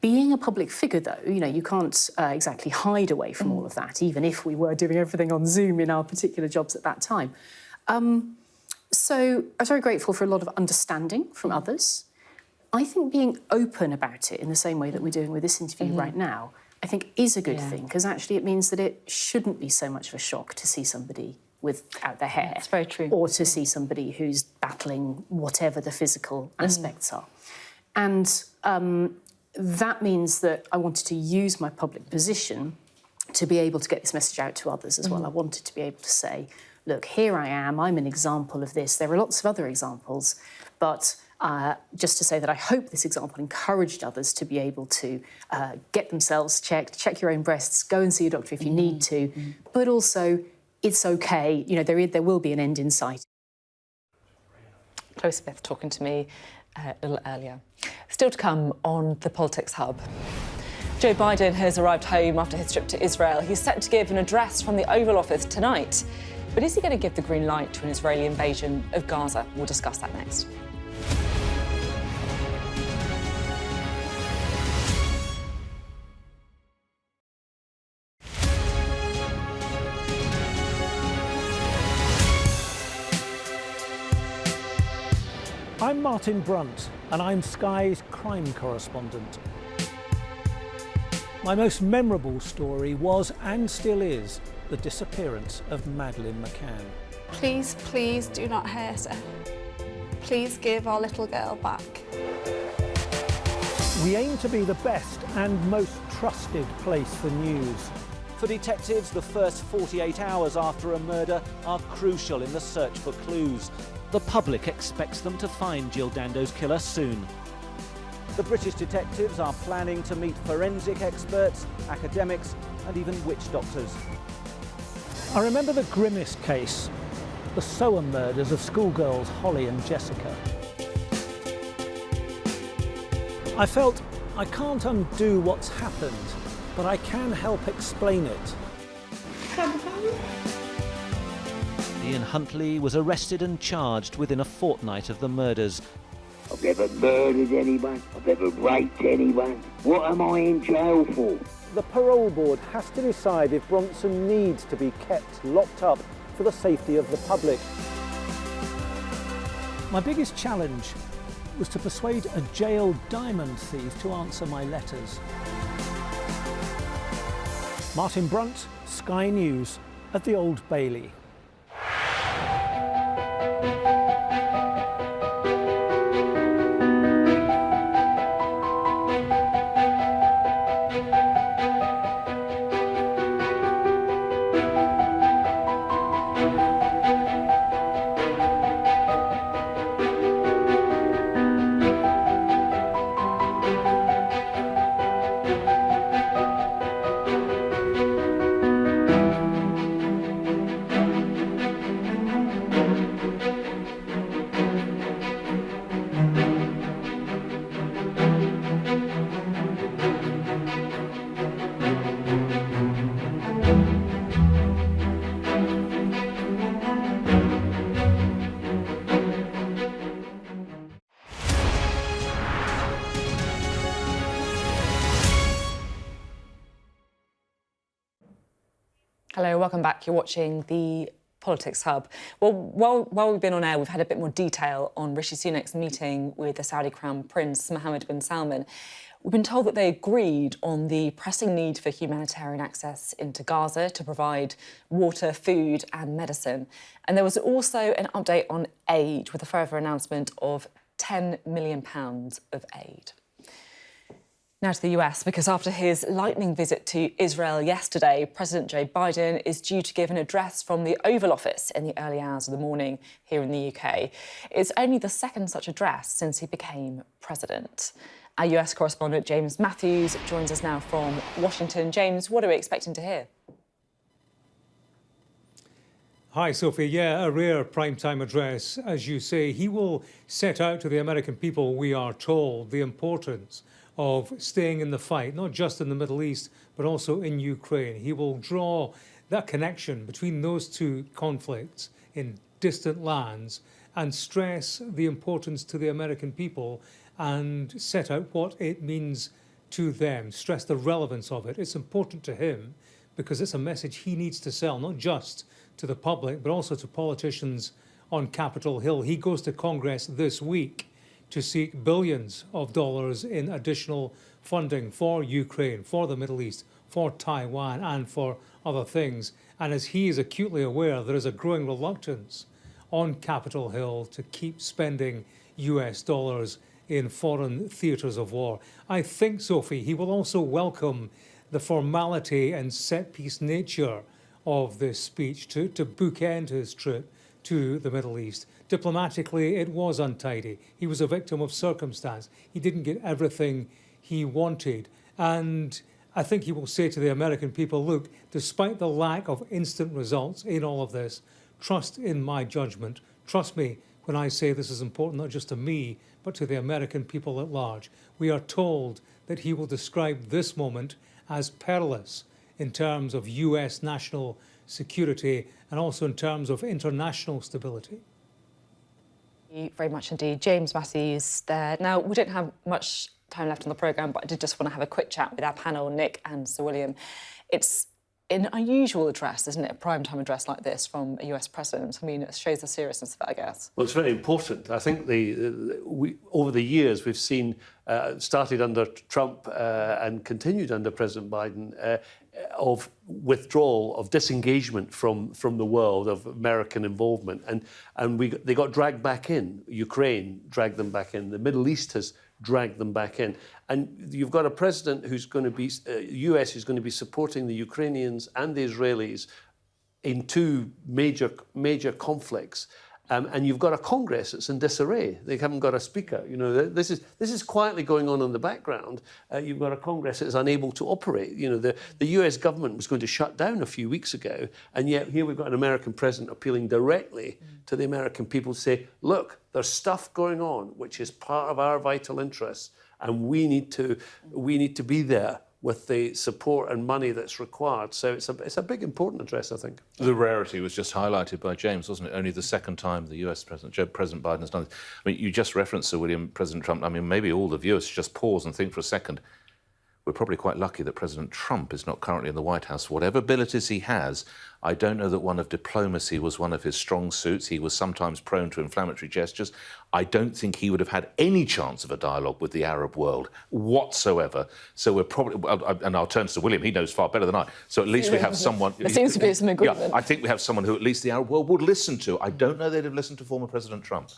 Being a public figure, though, you know, you can't exactly hide away from all of that, even if we were doing everything on Zoom in our particular jobs at that time. So I was very grateful for a lot of understanding from others. I think being open about it in the same way that we're doing with this interview right now, I think is a good thing, because actually it means that it shouldn't be so much of a shock to see somebody without their hair. That's very true. Or to see somebody who's battling whatever the physical aspects are. And that means that I wanted to use my public position to be able to get this message out to others as well. I wanted to be able to say, look, here I am, I'm an example of this. There are lots of other examples, but just to say that I hope this example encouraged others to be able to get themselves checked, check your own breasts, go and see a doctor if you need to, but also it's okay, you know, there will be an end in sight. Chloe Smith talking to me a little earlier. Still to come on the Politics Hub. Joe Biden has arrived home after his trip to Israel. He's set to give an address from the Oval Office tonight. But is he going to give the green light to an Israeli invasion of Gaza? We'll discuss that next. I'm Martin Brunt, and I'm Sky's crime correspondent. My most memorable story was, and still is, the disappearance of Madeleine McCann. Please, please do not hurt her. Please give our little girl back. We aim to be the best and most trusted place for news. For detectives, the first 48 hours after a murder are crucial in the search for clues. The public expects them to find Jill Dando's killer soon. The British detectives are planning to meet forensic experts, academics, and even witch doctors. I remember the grimmest case, the Soham murders of schoolgirls Holly and Jessica. I felt I can't undo what's happened, but I can help explain it. Ian Huntley was arrested and charged within a fortnight of the murders. I've never murdered anyone, I've never raped anyone. What am I in jail for? The parole board has to decide if Bronson needs to be kept locked up for the safety of the public. My biggest challenge was to persuade a jailed diamond thief to answer my letters. Martin Brunt, Sky News, at the Old Bailey. Hello, welcome back. You're watching the Politics Hub. Well, while we've been on air, we've had a bit more detail on Rishi Sunak's meeting with the Saudi Crown Prince Mohammed bin Salman. We've been told that they agreed on the pressing need for humanitarian access into Gaza to provide water, food and medicine. And there was also an update on aid with a further announcement of £10 million of aid. Now to the US, because after his lightning visit to Israel yesterday, President Joe Biden is due to give an address from the Oval Office in the early hours of the morning here in the UK. It's only the second such address since he became president. Our US correspondent James Matthews joins us now from Washington. James, what are we expecting to hear? Hi, Sophie. Yeah, a rare primetime address. As you say, he will set out to the American people, we are told, the importance of staying in the fight, not just in the Middle East, but also in Ukraine. He will draw that connection between those two conflicts in distant lands and stress the importance to the American people and set out what it means to them, stress the relevance of it. It's important to him because it's a message he needs to sell, not just to the public, but also to politicians on Capitol Hill. He goes to Congress this week to seek billions of dollars in additional funding for Ukraine, for the Middle East, for Taiwan, and for other things. And as he is acutely aware, there is a growing reluctance on Capitol Hill to keep spending US dollars in foreign theatres of war. I think, Sophie, he will also welcome the formality and set-piece nature of this speech to bookend his trip to the Middle East. Diplomatically, it was untidy. He was a victim of circumstance. He didn't get everything he wanted. And I think he will say to the American people, look, despite the lack of instant results in all of this, trust in my judgment. Trust me when I say this is important, not just to me, but to the American people at large. We are told that he will describe this moment as perilous in terms of US national security and also in terms of international stability. Thank you very much indeed. James Matthews there. Now, we don't have much time left on the programme, but I did just want to have a quick chat with our panel, Nick and Sir William. It's an unusual address, isn't it, a primetime address like this from a US president? I mean, it shows the seriousness of it, I guess. Well, it's very important. I think over the years we've seen, started under Trump and continued under President Biden, of withdrawal, of disengagement from the world, of American involvement. And they got dragged back in. Ukraine dragged them back in. The Middle East has dragged them back in. And you've got a president who's going to be, US who's going to be supporting the Ukrainians and the Israelis in two major conflicts. And you've got a Congress that's in disarray. They haven't got a speaker. You know, this is quietly going on in the background. You've got a Congress that's unable to operate. You know, the US government was going to shut down a few weeks ago, and yet here we've got an American president appealing directly to the American people to say, look, there's stuff going on which is part of our vital interests, and we need to be there with the support and money that's required. So it's a big, important address, I think. The rarity was just highlighted by James, wasn't it? Only the second time the US President Biden has done this. I mean, you just referenced Sir William, President Trump. I mean, maybe all the viewers should just pause and think for a second. We're probably quite lucky that President Trump is not currently in the White House. Whatever abilities he has, I don't know that one of diplomacy was one of his strong suits. He was sometimes prone to inflammatory gestures. I don't think he would have had any chance of a dialogue with the Arab world whatsoever. So we're probably, and I'll turn to William, he knows far better than I. So at least we have someone... There seems to be some agreement. Yeah, I think we have someone who at least the Arab world would listen to. I don't know they'd have listened to former President Trump.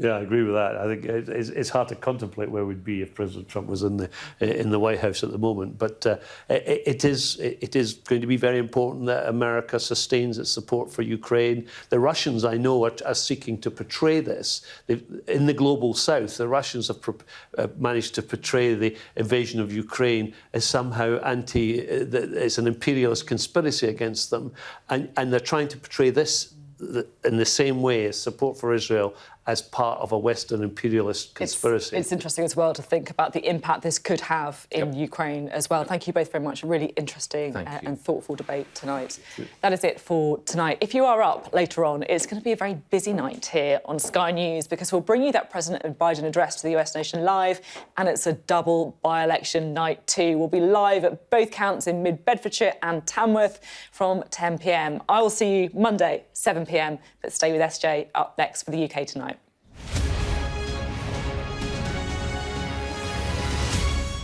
Yeah, I agree with that. I think it's hard to contemplate where we'd be if President Trump was in the White House at the moment. But it is going to be very important that America sustains its support for Ukraine. The Russians, I know, are seeking to portray this. In the global south, the Russians have managed to portray the invasion of Ukraine as somehow it's an imperialist conspiracy against them. And they're trying to portray this in the same way as support for Israel as part of a Western imperialist conspiracy. It's interesting as well to think about the impact this could have in Ukraine as well. Thank you both very much. A really interesting and thoughtful debate tonight. That is it for tonight. If you are up later on, it's going to be a very busy night here on Sky News because we'll bring you that President Biden address to the US nation live, and it's a double by-election night too. We'll be live at both counts in Mid-Bedfordshire and Tamworth from 10 p.m. I will see you Monday, 7 p.m, but stay with SJ up next for the UK Tonight.